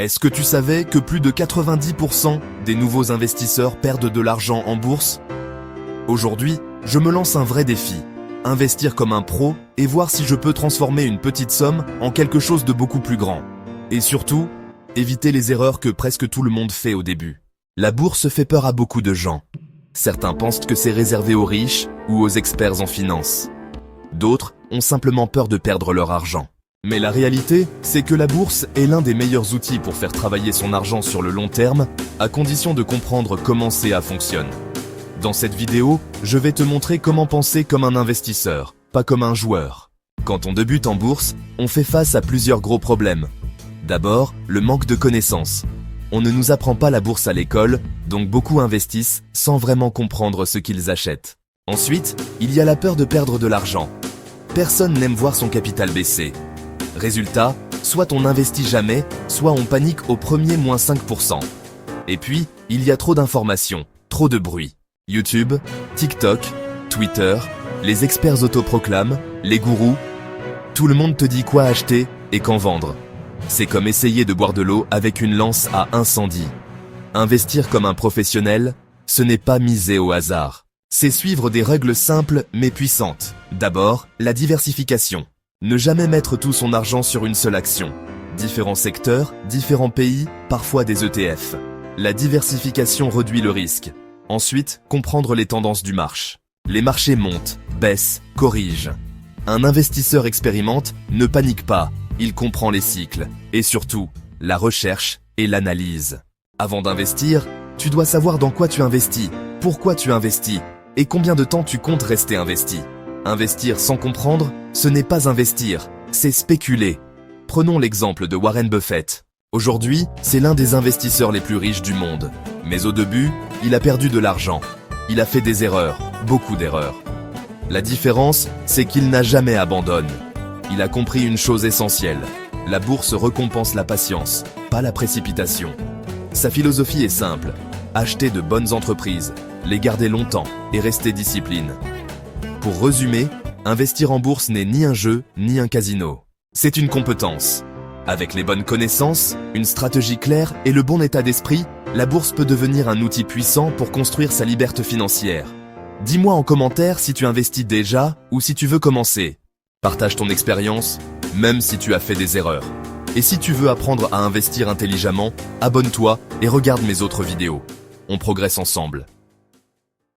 Est-ce que tu savais que plus de 90% des nouveaux investisseurs perdent de l'argent en bourse? Aujourd'hui, je me lance un vrai défi. Investir comme un pro et voir si je peux transformer une petite somme en quelque chose de beaucoup plus grand. Et surtout, éviter les erreurs que presque tout le monde fait au début. La bourse fait peur à beaucoup de gens. Certains pensent que c'est réservé aux riches ou aux experts en finance. D'autres ont simplement peur de perdre leur argent. Mais la réalité, c'est que la bourse est l'un des meilleurs outils pour faire travailler son argent sur le long terme, à condition de comprendre comment CA fonctionne. Dans cette vidéo, je vais te montrer comment penser comme un investisseur, pas comme un joueur. Quand on débute en bourse, on fait face à plusieurs gros problèmes. D'abord, le manque de connaissances. On ne nous apprend pas la bourse à l'école, donc beaucoup investissent sans vraiment comprendre ce qu'ils achètent. Ensuite, il y a la peur de perdre de l'argent. Personne n'aime voir son capital baisser. Résultat, soit on n'investit jamais, soit on panique au premier moins 5%. Et puis, il y a trop d'informations, trop de bruit. YouTube, TikTok, Twitter, les experts autoproclament, les gourous, tout le monde te dit quoi acheter et quand vendre. C'est comme essayer de boire de l'eau avec une lance à incendie. Investir comme un professionnel, ce n'est pas miser au hasard. C'est suivre des règles simples mais puissantes. D'abord, la diversification. Ne jamais mettre tout son argent sur une seule action. Différents secteurs, différents pays, parfois des ETF. La diversification réduit le risque. Ensuite, comprendre les tendances du marché. Les marchés montent, baissent, corrigent. Un investisseur expérimente, ne panique pas, il comprend les cycles. Et surtout, la recherche et l'analyse. Avant d'investir, tu dois savoir dans quoi tu investis, pourquoi tu investis, et combien de temps tu comptes rester investi. Investir sans comprendre, ce n'est pas investir, c'est spéculer. Prenons l'exemple de Warren Buffett. Aujourd'hui, c'est l'un des investisseurs les plus riches du monde. Mais au début, il a perdu de l'argent. Il a fait des erreurs, beaucoup d'erreurs. La différence, c'est qu'il n'a jamais abandonné. Il a compris une chose essentielle. La bourse récompense la patience, pas la précipitation. Sa philosophie est simple. Acheter de bonnes entreprises, les garder longtemps et rester discipline. Pour résumer, investir en bourse n'est ni un jeu, ni un casino. C'est une compétence. Avec les bonnes connaissances, une stratégie claire et le bon état d'esprit, la bourse peut devenir un outil puissant pour construire sa liberté financière. Dis-moi en commentaire si tu investis déjà ou si tu veux commencer. Partage ton expérience, même si tu as fait des erreurs. Et si tu veux apprendre à investir intelligemment, abonne-toi et regarde mes autres vidéos. On progresse ensemble.